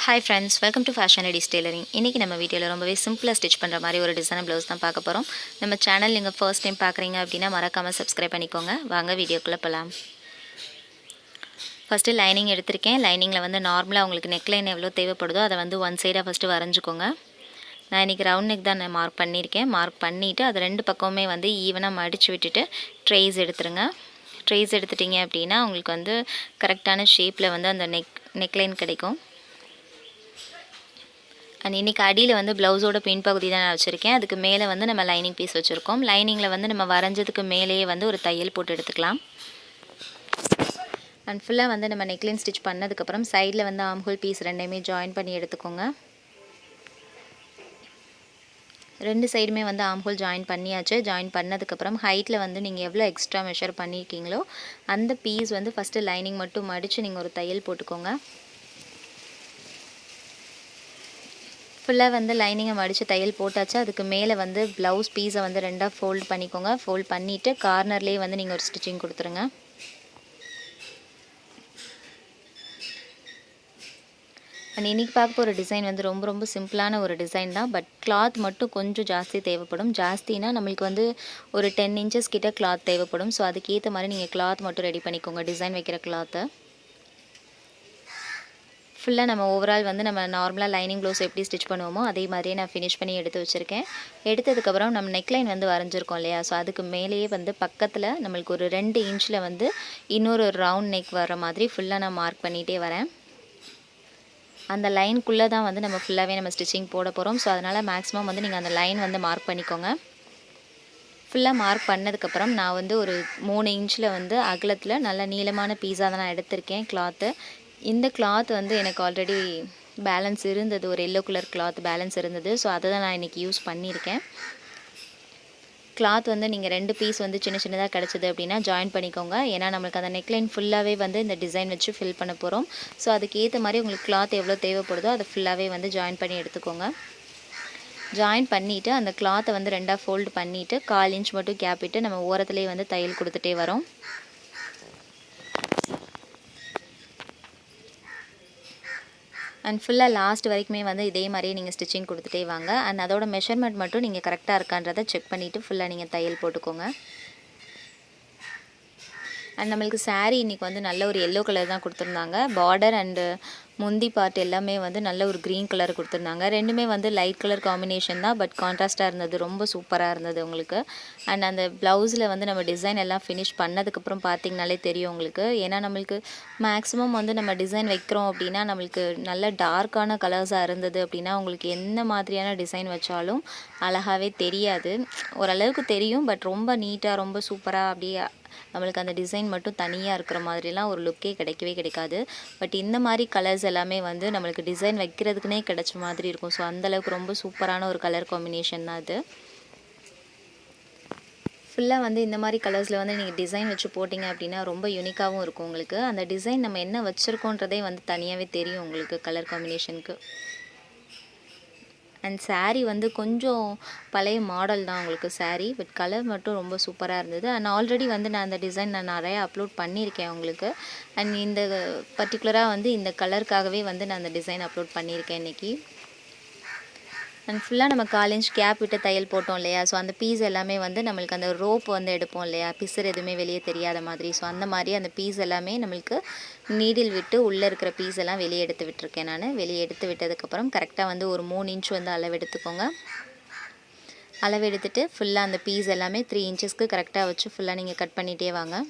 Hi friends, welcome to Fashion Ladies Tailoring. இன்னைக்கு நம்ம வீடியோல ரொம்பவே சிம்பிளா ஸ்டிட்ச் பண்ற மாதிரி ஒரு டிசைன் ப்ளவுஸ் தான் பார்க்க போறோம். நம்ம சேனல் நீங்க ஃபர்ஸ்ட் டைம் பார்க்கறீங்க அப்படினா மறக்காம Subscribe பண்ணிக்கோங்க. வாங்க வீடியோக்குள்ள போலாம். First lining எடுத்துர்க்கேன். லைனிங்ல வந்து நார்மலா உங்களுக்கு நெக் லைன் எவ்வளவு தேவைப்படுதோ அத வந்து ஒன் சைடா ஃபர்ஸ்ட் வரைஞ்சுக்கோங்க. நான் இன்னைக்கு ரவுண்ட் நெக் தான் மார்க் பண்ணிருக்கேன். மார்க் பண்ணிட்டு அது ரெண்டு பக்கமுமே வந்து ஈவனா மடிச்சு விட்டுட்டு ட்ரேஸ் எடுத்துருங்க. ட்ரேஸ் எடுத்துட்டீங்க அப்படினா உங்களுக்கு வந்து கரெக்ட்டான ஷேப்ல வந்து அந்த நெக் லைன் கிடைக்கும். And இன்னைக்கு அடியில வந்து ப்ளவுஸோட பின் பகுதி தான் நான் வச்சிருக்கேன். அதுக்கு மேலே வந்து நம்ம லைனிங் பீஸ் வச்சிருக்கோம். லைனிங்ல வந்து நம்ம வரைஞ்சதுக்கு மேலேயே வந்து ஒரு தையல் போட்டு எடுத்துக்கலாம். அண்ட் ஃபுல்லா வந்து நம்ம நெக்லைன் ஸ்டிட்ச் பண்ணதுக்கு அப்புறம் சைடுல வந்து ஆர்ம் ஹோல் பீஸ் ரெண்டையுமே ஜாயின் பண்ணி எடுத்துக்கோங்க. ரெண்டு சைடுமே வந்து ஆர்ம் ஹோல் ஜாயின் பண்ணியாச்சு. ஜாயின் பண்ணதுக்கு அப்புறம் ஹைட்ல வந்து நீங்க எவ்வளவு எக்ஸ்ட்ரா மெஷர் பண்ணிருக்கீங்களோ அந்த பீஸ் வந்து ஃபர்ஸ்ட் லைனிங் மட்டும் மடிச்சு நீங்க ஒரு தையல் போட்டுக்கோங்க. ஃபுல்லா வந்து லைனிங்கை மடிச்சு தையல் போட்டாச்சு. அதுக்கு மேலே வந்து ப்ளவுஸ் பீஸை வந்து ரெண்டா ஃபோல்ட் பண்ணிக்கோங்க. ஃபோல்ட் பண்ணிட்டு கார்னர்லேயே வந்து நீங்கள் ஒரு ஸ்டிச்சிங் கொடுத்துருங்க. அண்ட் இன்னைக்கு பார்க்க போகிற டிசைன் வந்து ரொம்ப சிம்பிளான ஒரு டிசைன் தான். பட் கிளாத் மட்டும் கொஞ்சம் ஜாஸ்தி தேவைப்படும். ஜாஸ்தினா நம்மளுக்கு வந்து ஒரு 10 இன்ச்சஸ் கிட்ட கிளாத் தேவைப்படும். ஸோ அதுக்கேற்ற மாதிரி நீங்கள் கிளாத் மட்டும் ரெடி பண்ணிக்கோங்க, டிசைன் வைக்கிற கிளாத்தை. ஃபுல்லா நம்ம ஓவரால் வந்து நம்ம நார்மலா லைனிங் ப்ளவுஸ் எப்படி ஸ்டிட்ச் பண்ணுவோமோ அதே மாதிரியே நான் ஃபினிஷ் பண்ணி எடுத்து வச்சிருக்கேன். எடுத்ததுக்கு அப்புறம் நம்ம நெக் லைன் வந்து வரைஞ்சிருக்கோம் இல்லையா, ஸோ அதுக்கு மேலேயே வந்து பக்கத்தில் நம்மளுக்கு ஒரு 2 இன்ச்சில் வந்து இன்னொரு ரவுண்ட் நெக் வர மாதிரி ஃபுல்லாக நான் மார்க் பண்ணிகிட்டே வரேன். அந்த லைனுக்குள்ளே தான் வந்து நம்ம ஃபுல்லாகவே நம்ம ஸ்டிச்சிங் போட போகிறோம். ஸோ அதனால் மேக்ஸிமம் வந்து நீங்கள் அந்த லைன் வந்து மார்க் பண்ணிக்கோங்க. ஃபுல்லாக மார்க் பண்ணதுக்கப்புறம் நான் வந்து ஒரு 3 இன்ச்சில் வந்து அகலத்தில் நல்ல நீளமான பீஸாக தான் நான் எடுத்திருக்கேன் கிளாத்து. இந்த கிளாத் வந்து எனக்கு ஆல்ரெடி பேலன்ஸ் இருந்தது, ஒரு எல்லோ கலர் கிளாத் பேலன்ஸ் இருந்தது. ஸோ அதை தான் நான் இன்றைக்கி யூஸ் பண்ணியிருக்கேன். கிளாத் வந்து நீங்கள் 2 பீஸ் வந்து சின்னதாக கிடச்சிது அப்படின்னா ஜாயின் பண்ணிக்கோங்க. ஏன்னா நம்மளுக்கு அந்த நெக்லைன் ஃபுல்லாகவே வந்து இந்த டிசைன் வச்சு ஃபில் பண்ண போகிறோம். ஸோ அதுக்கு ஏற்ற மாதிரி உங்களுக்கு கிளாத் எவ்வளோ தேவைப்படுதோ அதை ஃபுல்லாகவே வந்து ஜாயின் பண்ணி எடுத்துக்கோங்க. ஜாயின் பண்ணிவிட்டு அந்த கிளாத்தை வந்து ரெண்டாக ஃபோல்டு பண்ணிவிட்டு 1/4 இன்ச் மட்டும் கேப் விட்டு நம்ம ஓரத்துலேயே வந்து தையல் கொடுத்துட்டே வரோம். அண்ட் ஃபுல்லாக லாஸ்ட் வரைக்குமே வந்து இதே மாதிரியே நீங்கள் ஸ்டிச்சிங் கொடுத்துட்டே வாங்க. அண்ட் அதோட மெஷர்மெண்ட் மட்டும் நீங்கள் கரெக்டாக இருக்கான்றதை செக் பண்ணிவிட்டு ஃபுல்லாக நீங்கள் தையல் போட்டுக்கோங்க. அண்ட் நம்மளுக்கு சாரீ இன்றைக்கி வந்து நல்ல ஒரு எல்லோ கலர் தான் கொடுத்துருந்தாங்க. பார்டர் அண்டு முந்தி பார்ட் எல்லாமே வந்து நல்ல ஒரு க்ரீன் கலர் கொடுத்துருந்தாங்க. ரெண்டுமே வந்து லைட் கலர் காம்பினேஷன் தான், பட் கான்ட்ராஸ்ட்டாக இருந்தது, ரொம்ப சூப்பராக இருந்தது உங்களுக்கு. அண்ட் அந்த ப்ளவுஸில் வந்து நம்ம டிசைன் எல்லாம் ஃபினிஷ் பண்ணதுக்கப்புறம் பார்த்திங்கனாலே தெரியும் உங்களுக்கு. ஏன்னா நம்மளுக்கு மேக்ஸிமம் வந்து நம்ம டிசைன் வைக்கிறோம் அப்படின்னா நம்மளுக்கு நல்ல டார்க்கான கலர்ஸாக இருந்தது அப்படின்னா உங்களுக்கு என்ன மாதிரியான டிசைன் வச்சாலும் அழகாகவே தெரியாது. ஓரளவுக்கு தெரியும், பட் ரொம்ப நீட்டாக ரொம்ப சூப்பராக அப்படியே நம்மளுக்கு அந்த டிசைன் மட்டும் தனியாக இருக்கிற மாதிரிலாம் ஒரு லுக்கே கிடைக்காது. பட் இந்த மாதிரி கலர்ஸ் எல்லாமே வந்து நம்மளுக்கு டிசைன் வைக்கிறதுக்குனே கிடைச்ச மாதிரி இருக்கும். ஸோ அந்தளவுக்கு ரொம்ப சூப்பரான ஒரு கலர் காம்பினேஷன் தான் அது. ஃபுல்லாக வந்து இந்த மாதிரி கலர்ஸில் வந்து நீங்கள் டிசைன் வச்சு போட்டிங்க அப்படின்னா ரொம்ப யூனிக்காகவும் இருக்கும் உங்களுக்கு. அந்த டிசைன் நம்ம என்ன வச்சுருக்கோன்றதே வந்து தனியாகவே தெரியும் உங்களுக்கு கலர் காம்பினேஷனுக்கு. அண்ட் சாரீ வந்து கொஞ்சம் பழைய மாடல் தான் உங்களுக்கு சாரீ, பட் கலர் மட்டும் ரொம்ப சூப்பராக இருந்தது. அண்ட் ஆல்ரெடி வந்து நான் அந்த டிசைன் நான் நிறையா அப்லோட் பண்ணியிருக்கேன் உங்களுக்கு. அண்ட் இந்த பர்டிகுலராக வந்து இந்த கலருக்காகவே வந்து நான் அந்த டிசைன் அப்லோட் பண்ணியிருக்கேன் இன்றைக்கி. அண்ட் ஃபுல்லாக நம்ம 1/4 இன்ச் கேப் விட்டு தையல் போட்டோம் இல்லையா, ஸோ அந்த பீஸ் எல்லாமே வந்து நம்மளுக்கு அந்த ரோப் வந்து எடுப்போம் இல்லையா, பிசர் எதுவுமே வெளியே தெரியாத மாதிரி. ஸோ அந்த மாதிரி அந்த பீஸ் எல்லாமே நம்மளுக்கு நீடில் விட்டு உள்ளே இருக்கிற பீஸ் எல்லாம் வெளியே எடுத்து விட்டுருக்கேன் நான். வெளியே எடுத்து விட்டதுக்கப்புறம் கரெக்டாக வந்து ஒரு 3 இன்ச் வந்து அளவு எடுத்துக்கோங்க. அளவு எடுத்துகிட்டு ஃபுல்லாக அந்த பீஸ் எல்லாமே 3 இன்ச்சஸ்க்கு கரெக்டாக வச்சு ஃபுல்லாக நீங்கள் கட் பண்ணிகிட்டே வாங்க.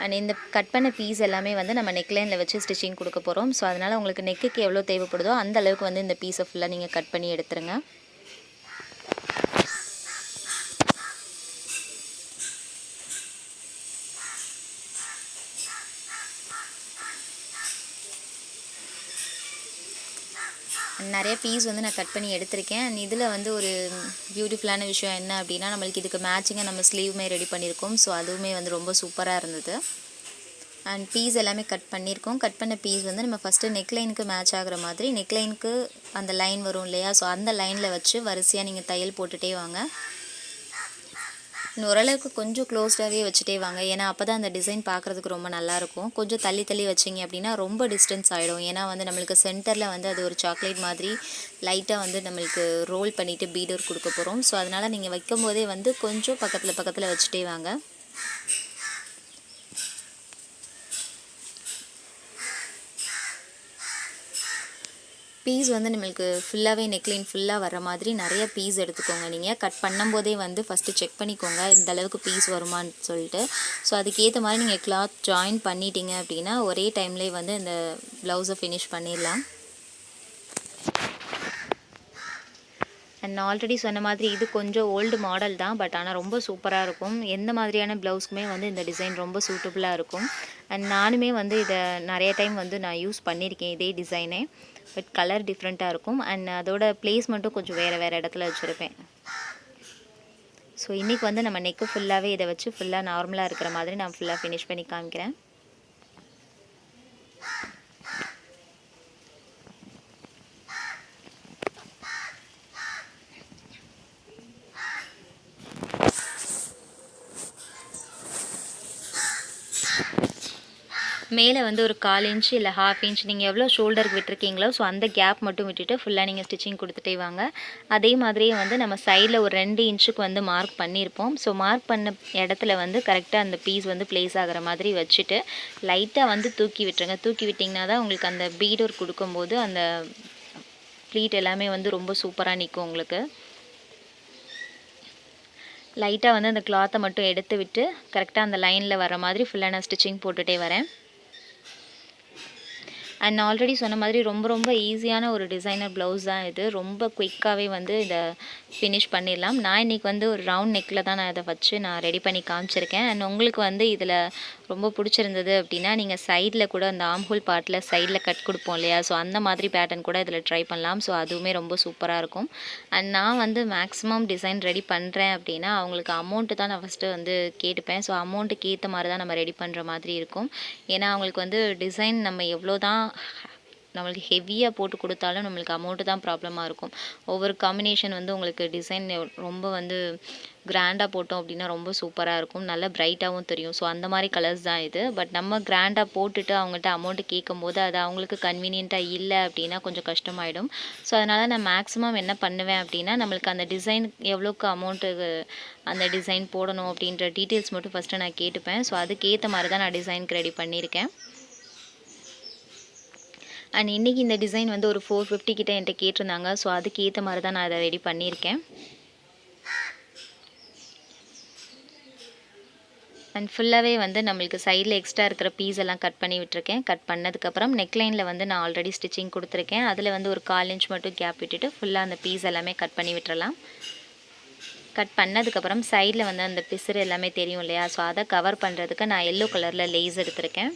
அண்ட் இந்த கட் பண்ண பீஸ் எல்லாமே வந்து நம்ம நெக்லைனில் வச்சு ஸ்டிச்சிங் கொடுக்க போகிறோம். ஸோ அதனால் உங்களுக்கு நெக்குக்கு எவ்வளோ தேவைப்படுதோ அந்த அளவுக்கு வந்து இந்த பீஸை ஃபுல்லாக நீங்கள் கட் பண்ணி எடுத்துருங்க. நிறைய பீஸ் வந்து நான் கட் பண்ணி எடுத்திருக்கேன். அண்ட் இதில் வந்து ஒரு பியூட்டிஃபுல்லான விஷயம் என்ன அப்படின்னா நம்மளுக்கு இதுக்கு மேட்சிங்காக நம்ம ஸ்லீவுமே ரெடி பண்ணியிருக்கோம். ஸோ அதுவுமே வந்து ரொம்ப சூப்பராக இருந்தது. அண்ட் பீஸ் எல்லாமே கட் பண்ணியிருக்கோம். கட் பண்ண பீஸ் வந்து நம்ம ஃபஸ்ட்டு நெக்லைனுக்கு மேட்ச் ஆகிற மாதிரி நெக்லைனுக்கு அந்த லைன் வரும் இல்லையா, ஸோ அந்த லைனில் வச்சு வரிசையாக நீங்கள் தையல் போட்டுகிட்டே வாங்க. ஓரளவுக்கு கொஞ்சம் க்ளோஸ்டாகவே வச்சுட்டே வாங்க. ஏன்னா அப்போ தான் அந்த டிசைன் பார்க்குறதுக்கு ரொம்ப நல்லாயிருக்கும். கொஞ்சம் தள்ளி தள்ளி வச்சிங்க அப்படின்னா ரொம்ப டிஸ்டன்ஸ் ஆகிடும். ஏன்னா வந்து நம்மளுக்கு சென்டரில் வந்து அது ஒரு சாக்லேட் மாதிரி லைட்டாக வந்து நம்மளுக்கு ரோல் பண்ணிவிட்டு பீடர் கொடுக்க போகிறோம். ஸோ அதனால் நீங்கள் வைக்கும் போதே வந்து கொஞ்சம் பக்கத்தில் பக்கத்தில் வச்சுட்டே வாங்க. பீஸ் வந்து நம்மளுக்கு ஃபுல்லாகவே நெக்லைன் ஃபுல்லாக வர மாதிரி நிறைய பீஸ் எடுத்துக்கோங்க. நீங்கள் கட் பண்ணும்போதே வந்து ஃபஸ்ட்டு செக் பண்ணிக்கோங்க இந்த அளவுக்கு பீஸ் வருமானு சொல்லிட்டு. ஸோ அதுக்கேற்ற மாதிரி நீங்கள் கிளாத் ஜாயின் பண்ணிட்டீங்க அப்படின்னா ஒரே டைம்லேயே வந்து இந்த ப்ளவுஸை ஃபினிஷ் பண்ணிடலாம். அண்ட் ஆல்ரெடி சொன்ன மாதிரி இது கொஞ்சம் ஓல்டு மாடல் தான், பட் ஆனால் ரொம்ப சூப்பராக இருக்கும். எந்த மாதிரியான ப்ளவுஸ்க்குமே வந்து இந்த டிசைன் ரொம்ப சூட்டபுளாக இருக்கும். அண்ட் நானுமே வந்து இதை நிறைய டைம் வந்து நான் யூஸ் பண்ணியிருக்கேன் இதே டிசைனே. பட் கலர் டிஃப்ரெண்ட்டாக இருக்கும். அண்ட் அதோட பிளேஸ்மெண்ட்டும் கொஞ்சம் வேறு இடத்துல வச்சுருப்பேன். ஸோ இன்றைக்கி வந்து நம்ம நெக்கு ஃபுல்லாகவே இதை வச்சு ஃபுல்லாக நார்மலாக இருக்கிற மாதிரி நான் ஃபுல்லாக ஃபினிஷ் பண்ணி காமிக்கிறேன். மேலே வந்து ஒரு 1/4 இன்ச் இல்லை 1/2 இன்ச் நீங்கள் எவ்வளோ ஷோல்டருக்கு விட்டுருக்கீங்களோ ஸோ அந்த கேப் மட்டும் விட்டுட்டு ஃபுல்லாக நீங்கள் ஸ்டிச்சிங் கொடுத்துட்டே வாங்க. அதே மாதிரியே வந்து நம்ம சைடில் ஒரு 2 இன்ச்சுக்கு வந்து மார்க் பண்ணியிருப்போம். ஸோ மார்க் பண்ண இடத்துல வந்து கரெக்டாக அந்த பீஸ் வந்து ப்ளேஸ் ஆகிற மாதிரி வச்சுட்டு லைட்டாக வந்து தூக்கி விட்டுருங்க. தூக்கி விட்டிங்கன்னா தான் உங்களுக்கு அந்த பீடர் கொடுக்கும்போது அந்த ப்ளீட் எல்லாமே வந்து ரொம்ப சூப்பராக நிற்கும் உங்களுக்கு. லைட்டாக வந்து அந்த கிளாத்தை மட்டும் எடுத்து விட்டு கரெக்டாக அந்த லைனில் வர மாதிரி ஃபுல்லாக நான் ஸ்டிச்சிங் போட்டுகிட்டே வரேன். அண்ட் ஆல்ரெடி சொன்ன மாதிரி ரொம்ப ஈஸியான ஒரு டிசைனர் ப்ளவுஸ் தான் இது. ரொம்ப குயிக்காகவே வந்து இதை ஃபினிஷ் பண்ணிடலாம். நான் இன்றைக்கி வந்து ஒரு ரவுண்ட் நெக்கில் தான் நான் இதை வச்சு நான் ரெடி பண்ணி காமிச்சிருக்கேன். அண்ட் உங்களுக்கு வந்து இதில் ரொம்ப பிடிச்சிருந்தது அப்படின்னா நீங்கள் சைடில் கூட அந்த ஆம்ஹோல் பார்ட்டில் சைடில் கட் கொடுப்போம் இல்லையா, ஸோ அந்த மாதிரி பேட்டர்ன் கூட இதில் ட்ரை பண்ணலாம். ஸோ அதுவுமே ரொம்ப சூப்பராக இருக்கும். அண்ட் நான் வந்து மேக்ஸிமம் டிசைன் ரெடி பண்ணுறேன் அப்படின்னா அவங்களுக்கு அமௌண்ட்டு தான் நான் ஃபஸ்ட்டு வந்து கேட்டுப்பேன். ஸோ அமௌண்ட்டுக்கு ஏற்ற மாதிரி தான் நம்ம ரெடி பண்ணுற மாதிரி இருக்கும். ஏன்னா அவங்களுக்கு வந்து டிசைன் நம்ம எவ்வளோ தான் நம்மளுக்கு ஹெவியாக போட்டு கொடுத்தாலும் நம்மளுக்கு அமௌண்ட்டு தான் ப்ராப்ளமாக இருக்கும். ஒவ்வொரு காம்பினேஷன் வந்து உங்களுக்கு டிசைன் ரொம்ப வந்து கிராண்டாக போட்டோம் அப்படின்னா ரொம்ப சூப்பராக இருக்கும், நல்லா பிரைட்டாகவும் தெரியும். ஸோ அந்த மாதிரி கலர்ஸ் தான் இது. பட் நம்ம கிராண்டாக போட்டுட்டு அவங்கள்ட்ட அமௌண்ட்டு கேட்கும்போது அது அவங்களுக்கு கன்வீனியண்ட்டாக இல்லை அப்படின்னா கொஞ்சம் கஷ்டமாயிடும். ஸோ அதனால் நான் மேக்ஸிமம் என்ன பண்ணுவேன் அப்படின்னா நம்மளுக்கு அந்த டிசைன் எவ்வளோக்கு அமௌண்ட்டு அந்த டிசைன் போடணும் அப்படின்ற டீட்டெயில்ஸ் மட்டும் ஃபஸ்ட்டு நான் கேட்டுப்பேன். ஸோ அதுக்கேற்ற மாதிரி தான் நான் டிசைனுக்கு ரெடி பண்ணியிருக்கேன். அண்ட் இன்றைக்கி இந்த டிசைன் வந்து ஒரு 450 கிட்ட என்கிட்ட கேட்டிருந்தாங்க. ஸோ அதுக்கு ஏற்ற மாதிரி தான் நான் அதை ரெடி பண்ணியிருக்கேன். அண்ட் ஃபுல்லாகவே வந்து நம்மளுக்கு சைடில் எக்ஸ்ட்ரா இருக்கிற பீஸ் எல்லாம் கட் பண்ணி விட்டுருக்கேன். கட் பண்ணதுக்கப்புறம் நெக்லைனில் வந்து நான் ஆல்ரெடி ஸ்டிச்சிங் கொடுத்துருக்கேன். அதில் வந்து ஒரு 1/4 இன்ச் மட்டும் கேப் விட்டுட்டு ஃபுல்லாக அந்த பீஸ் எல்லாமே கட் பண்ணி விட்டுறலாம். கட் பண்ணதுக்கப்புறம் சைடில் வந்து அந்த பிசுறு எல்லாமே தெரியும் இல்லையா, ஸோ அதை கவர் பண்ணுறதுக்கு நான் எல்லோ கலரில் லேஸ் எடுத்திருக்கேன்.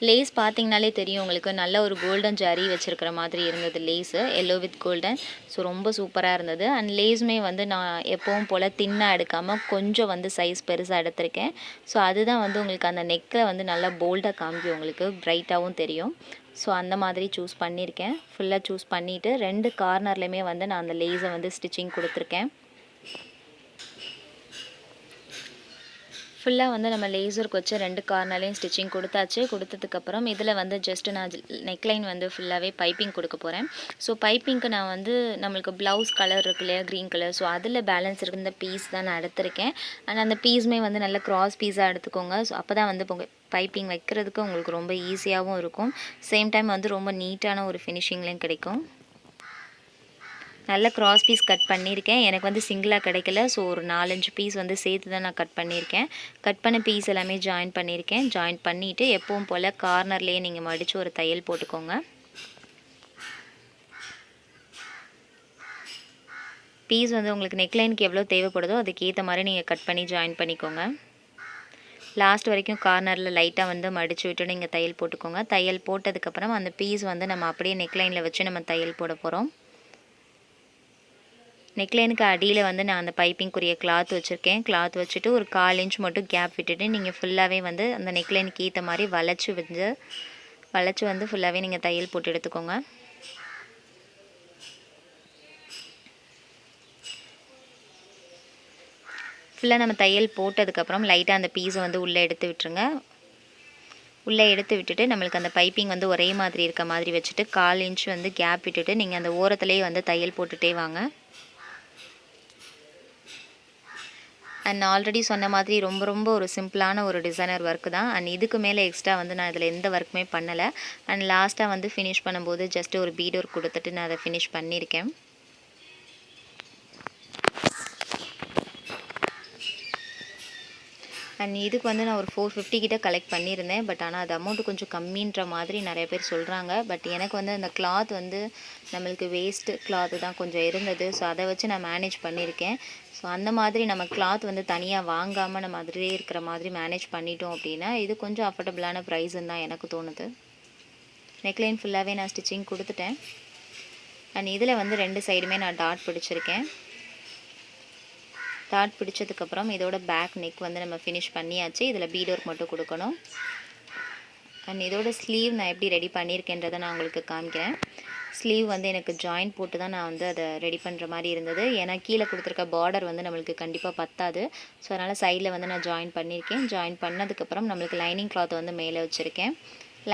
லேஸ் பார்த்தீங்கனாலே தெரியும் உங்களுக்கு, நல்ல ஒரு கோல்டன் ஜரி வச்சுருக்கிற மாதிரி இருந்தது lace, yellow with golden. So ரொம்ப சூப்பராக இருந்தது. அண்ட் லேஸுமே வந்து நான் எப்பவும் போல் தின்னாக எடுக்காமல் கொஞ்சம் வந்து சைஸ் பெருசாக எடுத்திருக்கேன். ஸோ அதுதான் வந்து உங்களுக்கு அந்த நெக்கில் வந்து நல்லா போல்டாக காமிக்கும், உங்களுக்கு பிரைட்டாகவும் தெரியும். ஸோ அந்த மாதிரி சூஸ் பண்ணியிருக்கேன். ஃபுல்லாக சூஸ் பண்ணிவிட்டு 2 கார்னர்லையுமே வந்து நான் அந்த லேஸை வந்து ஸ்டிச்சிங் கொடுத்துருக்கேன். ஃபுல்லாக வந்து நம்ம லேசருக்கு வச்சு 2 கார்னர்லையும் ஸ்டிச்சிங் கொடுத்தாச்சு. கொடுத்ததுக்கப்புறம் இதில் வந்து ஜஸ்ட்டு நான் நெக்லைன் வந்து ஃபுல்லாகவே பைப்பிங் கொடுக்க போகிறேன். ஸோ பைப்பிங்க்கு நான் வந்து நம்மளுக்கு ப்ளவுஸ் கலர் இருக்கு இல்லையா, க்ரீன் கலர், ஸோ அதில் பேலன்ஸ் இருந்த பீஸ் தான் நான் எடுத்திருக்கேன். அண்ட் அந்த பீஸுமே வந்து நல்ல கிராஸ் பீஸாக எடுத்துக்கோங்க. ஸோ அப்போ தான் வந்து பைப்பிங் வைக்கிறதுக்கு உங்களுக்கு ரொம்ப ஈஸியாகவும் இருக்கும். சேம் டைம் வந்து ரொம்ப நீட்டான ஒரு ஃபினிஷிங்லேயும் கிடைக்கும். நல்ல கிராஸ் பீஸ் கட் பண்ணியிருக்கேன். எனக்கு வந்து சிங்கிளாக கிடைக்கல. ஸோ ஒரு 4-5 பீஸ் வந்து சேர்த்து தான் நான் கட் பண்ணியிருக்கேன். கட் பண்ண பீஸ் எல்லாமே ஜாயின் பண்ணியிருக்கேன். ஜாயின் பண்ணிவிட்டு எப்பவும் போல் கார்னர்லேயே நீங்கள் மடித்து ஒரு தையல் போட்டுக்கோங்க. பீஸ் வந்து உங்களுக்கு நெக்லைனுக்கு எவ்வளோ தேவைப்படுதோ அதுக்கேற்ற மாதிரி நீங்கள் கட் பண்ணி ஜாயின் பண்ணிக்கோங்க. லாஸ்ட் வரைக்கும் கார்னரில் லைட்டாக வந்து மடித்து விட்டு நீங்கள் தையல் போட்டுக்கோங்க. தையல் போட்டதுக்கப்புறம் அந்த பீஸ் வந்து நம்ம அப்படியே நெக்லைனில் வச்சு நம்ம தையல் போட போகிறோம். நெக்லைனுக்கு அடியில் வந்து நான் அந்த பைப்பிங்குரிய கிளாத் வச்சுருக்கேன். கிளாத் வச்சுட்டு ஒரு 1/4 இன்ச் மட்டும் கேப் விட்டுட்டு நீங்கள் ஃபுல்லாகவே வந்து அந்த நெக்லைனுக்கு ஏற்ற மாதிரி வளைச்சி வந்து ஃபுல்லாகவே நீங்கள் தையல் போட்டு எடுத்துக்கோங்க. ஃபுல்லாக நம்ம தையல் போட்டதுக்கப்புறம் லைட்டாக அந்த பீஸை வந்து உள்ளே எடுத்து விட்டுருங்க. உள்ளே எடுத்து விட்டுட்டு நம்மளுக்கு அந்த பைப்பிங் வந்து ஒரே மாதிரி இருக்க மாதிரி வச்சுட்டு 1/4 இன்ச் வந்து கேப் விட்டுட்டு நீங்கள் அந்த ஓரத்துலேயே வந்து தையல் போட்டுகிட்டே வாங்க. அண்ட் ஆல்ரெடி சொன்ன மாதிரி ரொம்ப ஒரு சிம்பிளான ஒரு டிசைனர் ஒர்க்கு தான். அண்ட் இதுக்கு மேலே எக்ஸ்ட்ரா வந்து நான் இதில் எந்த ஒர்க்குமே பண்ணலை. அண்ட் லாஸ்ட்டாக வந்து ஃபினிஷ் பண்ணும்போது ஜஸ்ட்டு ஒரு பீட் ஒர்க் கொடுத்துட்டு நான் அதை ஃபினிஷ் பண்ணியிருக்கேன். அண்ட் இதுக்கு வந்து நான் ஒரு 450 கிட்ட கலெக்ட் பண்ணியிருந்தேன். பட் ஆனால் அது அமௌண்ட்டு கொஞ்சம் கம்மின்ற மாதிரி நிறைய பேர் சொல்கிறாங்க. பட் எனக்கு வந்து அந்த கிளாத் வந்து நம்மளுக்கு வேஸ்ட்டு கிளாத்து தான் கொஞ்சம் இருந்தது. ஸோ அதை வச்சு நான் மேனேஜ் பண்ணியிருக்கேன். ஸோ அந்த மாதிரி நம்ம கிளாத் வந்து தனியாக வாங்காமல் நம்ம அதிலே இருக்கிற மாதிரி மேனேஜ் பண்ணிட்டோம் அப்படின்னா இது கொஞ்சம் அஃபோர்டபுளான ப்ரைஸுன்னு தான் எனக்கு தோணுது. நெக்லைன் ஃபுல்லாகவே நான் ஸ்டிச்சிங் கொடுத்துட்டேன். அண்ட் இதில் வந்து 2 சைடுமே நான் டாட் பிடிச்சிருக்கேன். டாட் பிடிச்சதுக்கப்புறம் இதோட பேக் நெக் வந்து நம்ம ஃபினிஷ் பண்ணியாச்சு. இதில் பீட் ஒர்க் மட்டும் கொடுக்கணும். அண்ட் இதோட ஸ்லீவ் நான் எப்படி ரெடி பண்ணியிருக்கேன்றதை நான் உங்களுக்கு காமிக்கிறேன். ஸ்லீவ் வந்து எனக்கு ஜாயின் போட்டு தான் நான் வந்து அதை ரெடி பண்ணுற மாதிரி இருந்தது. ஏன்னா கீழே கொடுத்துருக்க பார்டர் வந்து நம்மளுக்கு கண்டிப்பாக பத்தாது. ஸோ அதனால் சைடில் வந்து நான் ஜாயின் பண்ணியிருக்கேன். ஜாயின் பண்ணதுக்கப்புறம் நம்மளுக்கு லைனிங் கிளாத் வந்து மேலே வச்சுருக்கேன்.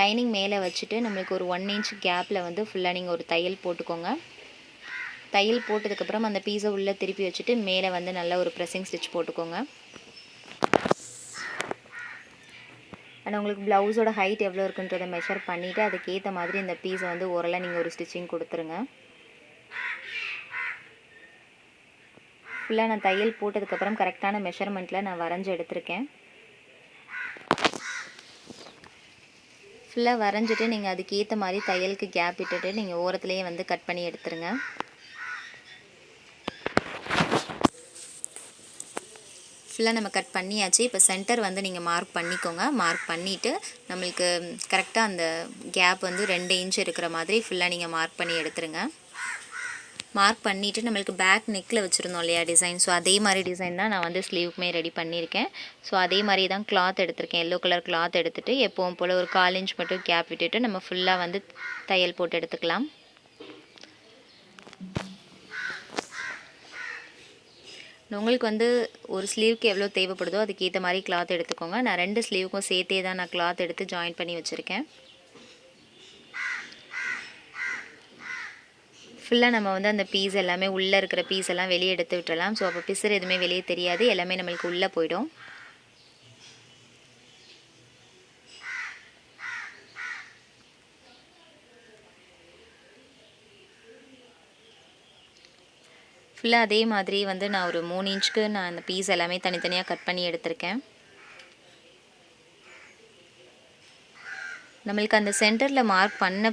லைனிங் மேலே வச்சுட்டு நம்மளுக்கு ஒரு 1 இன்ச் கேப்பில் வந்து ஃபுல்லாக நீங்கள் ஒரு தையல் போட்டுக்கோங்க. தையல் போட்டதுக்கப்புறம் அந்த பீஸை உள்ளே திருப்பி வச்சுட்டு மேலே வந்து நல்ல ஒரு ப்ரெஸ்ஸிங் ஸ்டிச் போட்டுக்கோங்க. அண்ட் உங்களுக்கு ப்ளவுஸோட ஹைட் எவ்வளோ இருக்குன்றதை மெஷர் பண்ணிவிட்டு அதுக்கேற்ற மாதிரி இந்த பீஸை வந்து ஓரளவு நீங்கள் ஒரு ஸ்டிச்சிங் கொடுத்துருங்க. ஃபுல்லாக நான் தையல் போட்டதுக்கப்புறம் கரெக்டான மெஷர்மெண்ட்டில் நான் வரைஞ்சி எடுத்திருக்கேன். ஃபுல்லாக வரைஞ்சிட்டு நீங்கள் அதுக்கேற்ற மாதிரி தையலுக்கு கேப் விட்டுட்டு நீங்கள் ஓரத்துலேயே வந்து கட் பண்ணி எடுத்துருங்க. ஃபுல்லாக நம்ம கட் பண்ணியாச்சு. இப்போ சென்டர் வந்து நீங்கள் மார்க் பண்ணிக்கோங்க. மார்க் பண்ணிவிட்டு நம்மளுக்கு கரெக்டாக அந்த கேப் வந்து 2 இன்ச் இருக்கிற மாதிரி ஃபுல்லாக நீங்கள் மார்க் பண்ணி எடுத்துருங்க. மார்க் பண்ணிவிட்டு நம்மளுக்கு பேக் நெக்கில் வச்சுருந்தோம் இல்லையா டிசைன், ஸோ அதே மாதிரி டிசைன் தான் நான் வந்து ஸ்லீவுக்குமே ரெடி பண்ணியிருக்கேன். ஸோ அதே மாதிரி தான் கிளாத் எடுத்திருக்கேன். எல்லோ கலர் கிளாத் எடுத்துகிட்டு எப்பவும் போல் ஒரு 1/4 இன்ச் மட்டும் கேப் விட்டுட்டு நம்ம ஃபுல்லாக வந்து தையல் போட்டு எடுத்துக்கலாம். உங்களுக்கு வந்து ஒரு ஸ்லீவுக்கு எவ்வளோ தேவைப்படுதோ அதுக்கேற்ற மாதிரி கிளாத் எடுத்துக்கோங்க. நான் 2 ஸ்லீவுக்கும் சேர்த்தே தான் நான் கிளாத் எடுத்து ஜாயின் பண்ணி வச்சுருக்கேன். ஃபுல்லாக நம்ம வந்து அந்த பீஸ் எல்லாமே உள்ளே இருக்கிற பீஸ் எல்லாம் வெளியே எடுத்து விட்டுறலாம். ஸோ அப்போ பிசுறு எதுவுமே வெளியே தெரியாது, எல்லாமே நம்மளுக்கு உள்ளே போயிடும். ஃபுல்லாக அதே மாதிரி வந்து நான் ஒரு 3 இன்ச்சுக்கு நான் அந்த பீஸ் எல்லாமே தனித்தனியாக கட் பண்ணி எடுத்திருக்கேன். நம்மளுக்கு அந்த சென்டரில் மார்க் பண்ண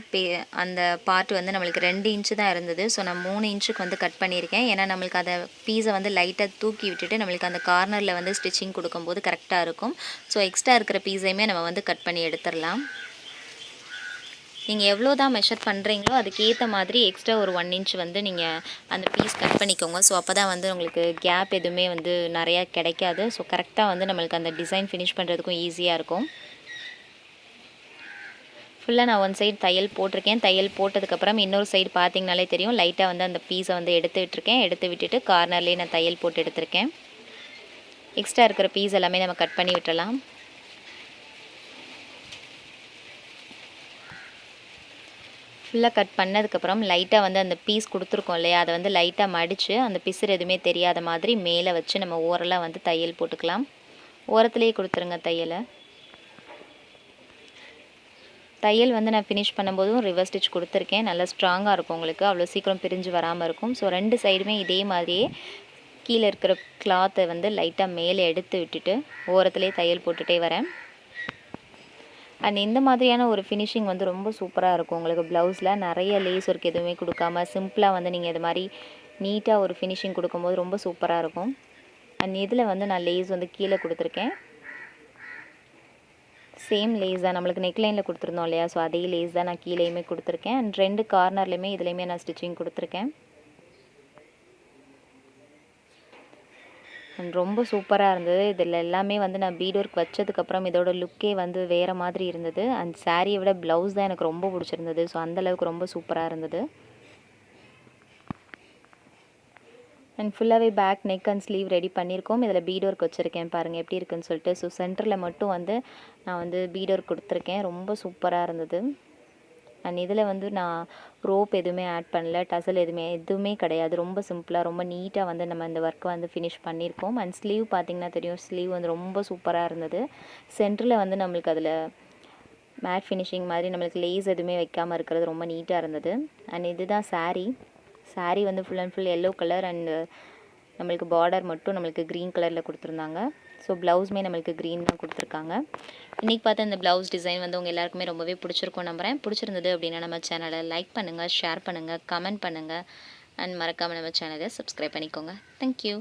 அந்த பார்ட் வந்து நம்மளுக்கு 2 இன்ச்சு தான் இருந்தது. ஸோ நான் 3 இன்ச்சுக்கு வந்து கட் பண்ணியிருக்கேன். ஏன்னா நம்மளுக்கு அதை பீஸை வந்து லைட்டாக தூக்கி விட்டுட்டு நம்மளுக்கு அந்த கார்னரில் வந்து ஸ்டிச்சிங் கொடுக்கும்போது கரெக்டாக இருக்கும். ஸோ எக்ஸ்ட்ரா இருக்கிற பீஸையுமே நம்ம வந்து கட் பண்ணி எடுத்துடலாம். நீங்கள் எவ்வளோ தான் மெஷர் பண்ணுறீங்களோ அதுக்கேற்ற மாதிரி எக்ஸ்ட்ரா ஒரு 1 இன்ச் வந்து நீங்கள் அந்த பீஸ் கட் பண்ணிக்கோங்க. ஸோ அப்போ தான் வந்து உங்களுக்கு கேப் எதுவுமே வந்து நிறையா கிடைக்காது. ஸோ கரெக்டாக வந்து நம்மளுக்கு அந்த டிசைன் ஃபினிஷ் பண்ணுறதுக்கும் ஈஸியாக இருக்கும். ஃபுல்லாக நான் 1 சைடு தையல் போட்டிருக்கேன். தையல் போட்டதுக்கப்புறம் இன்னொரு சைடு பார்த்தீங்கனாலே தெரியும், லைட்டாக வந்து அந்த பீஸை வந்து எடுத்து விட்டுருக்கேன். எடுத்து விட்டுட்டு கார்னர்லேயே நான் தையல் போட்டு எடுத்திருக்கேன். எக்ஸ்ட்ரா இருக்கிற பீஸ் எல்லாமே நம்ம கட் பண்ணி விட்டுறலாம். ஃபுல்லாக கட் பண்ணதுக்கப்புறம் லைட்டாக வந்து அந்த பீஸ் கொடுத்துருக்கோம் இல்லையா, அதை வந்து லைட்டாக மடித்து அந்த பிசுறு எதுவுமே தெரியாத மாதிரி மேலே வச்சு நம்ம ஓரலாக வந்து தையல் போட்டுக்கலாம். ஓரத்துலேயே கொடுத்துருங்க தையலை. தையல் வந்து நான் ஃபினிஷ் பண்ணும்போதும் ரிவர்ஸ் ஸ்டிச் கொடுத்துருக்கேன். நல்லா ஸ்ட்ராங்காக இருக்கும், உங்களுக்கு அவ்வளோ சீக்கிரம் பிரிஞ்சு வராமல் இருக்கும். ஸோ 2 சைடுமே இதே மாதிரியே கீழே இருக்கிற கிளாத்தை வந்து லைட்டாக மேலே எடுத்து விட்டுட்டு ஓரத்துலேயே தையல் போட்டுகிட்டே வரேன். அண்ட் இந்த மாதிரியான ஒரு ஃபினிஷிங் வந்து ரொம்ப சூப்பராக இருக்கும். உங்களுக்கு ப்ளவுஸில் நிறைய லேஸ் ஒர்க் எதுவுமே கொடுக்காம சிம்பிளாக வந்து நீங்கள் இது மாதிரி நீட்டாக ஒரு ஃபினிஷிங் கொடுக்கும்போது ரொம்ப சூப்பராக இருக்கும். அண்ட் இதில் வந்து நான் லேஸ் வந்து கீழே கொடுத்துருக்கேன். சேம் லேஸ் தான் நம்மளுக்கு நெக்லைனில் கொடுத்துருந்தோம் இல்லையா, ஸோ அதே லேஸ் தான் நான் கீழேயுமே கொடுத்துருக்கேன். அண்ட் 2 கார்னர்லையுமே இதுலேயுமே நான் ஸ்டிச்சிங் கொடுத்துருக்கேன். அண்ட் ரொம்ப சூப்பராக இருந்தது. இதில் எல்லாமே வந்து நான் பீட் ஒர்க் வச்சதுக்கப்புறம் இதோட லுக்கே வந்து வேறு மாதிரி இருந்தது. அந்த சாரியை விட ப்ளவுஸ் தான் எனக்கு ரொம்ப பிடிச்சிருந்தது. ஸோ அந்தளவுக்கு ரொம்ப சூப்பராக இருந்தது. அண்ட் ஃபுல்லாகவே back neck and sleeve ready பண்ணியிருக்கோம். இதில் பீட் ஒர்க் வச்சுருக்கேன் பாருங்கள் எப்படி இருக்குன்னு சொல்லிட்டு. ஸோ சென்டரில் மட்டும் வந்து நான் வந்து பீட் ஒர்க் கொடுத்துருக்கேன். ரொம்ப சூப்பராக இருந்தது. அண்ட் இதில் வந்து நான் ரோப் எதுவுமே ஆட் பண்ணல, டசல் எதுவுமே கிடையாது. ரொம்ப சிம்பிளாக ரொம்ப நீட்டாக வந்து நம்ம இந்த ஒர்க்கை வந்து ஃபினிஷ் பண்ணியிருக்கோம். அண்ட் ஸ்லீவ் பார்த்திங்கன்னா தெரியும், ஸ்லீவ் வந்து ரொம்ப சூப்பராக இருந்தது. சென்டரில் வந்து நம்மளுக்கு அதில் மேட் ஃபினிஷிங் மாதிரி நம்மளுக்கு லேஸ் எதுவுமே வைக்காமல் இருக்கிறது ரொம்ப நீட்டாக இருந்தது. அண்ட் இதுதான் சாரீ வந்து full and full yellow colour and நம்மளுக்கு பார்டர் மட்டும் நம்மளுக்கு க்ரீன் கலரில் கொடுத்துருந்தாங்க. ஸோ ப்ளவுஸுமே நம்மளுக்கு க்ரீன் தான் கொடுத்துருக்காங்க. இன்றைக்கி பார்த்த இந்த ப்ளவுஸ் டிசைன் வந்து உங்கள் எல்லாருக்குமே ரொம்பவே பிடிச்சிருக்கும் நம்புகிறேன். பிடிச்சிருந்தது அப்படின்னா நம்ம சேனலை லைக் பண்ணுங்கள், ஷேர் பண்ணுங்கள், கமெண்ட் பண்ணுங்கள் அண்ட் மறக்காமல் நம்ம சேனலை சப்ஸ்கிரைப் பண்ணிக்கோங்க. தேங்க்யூ.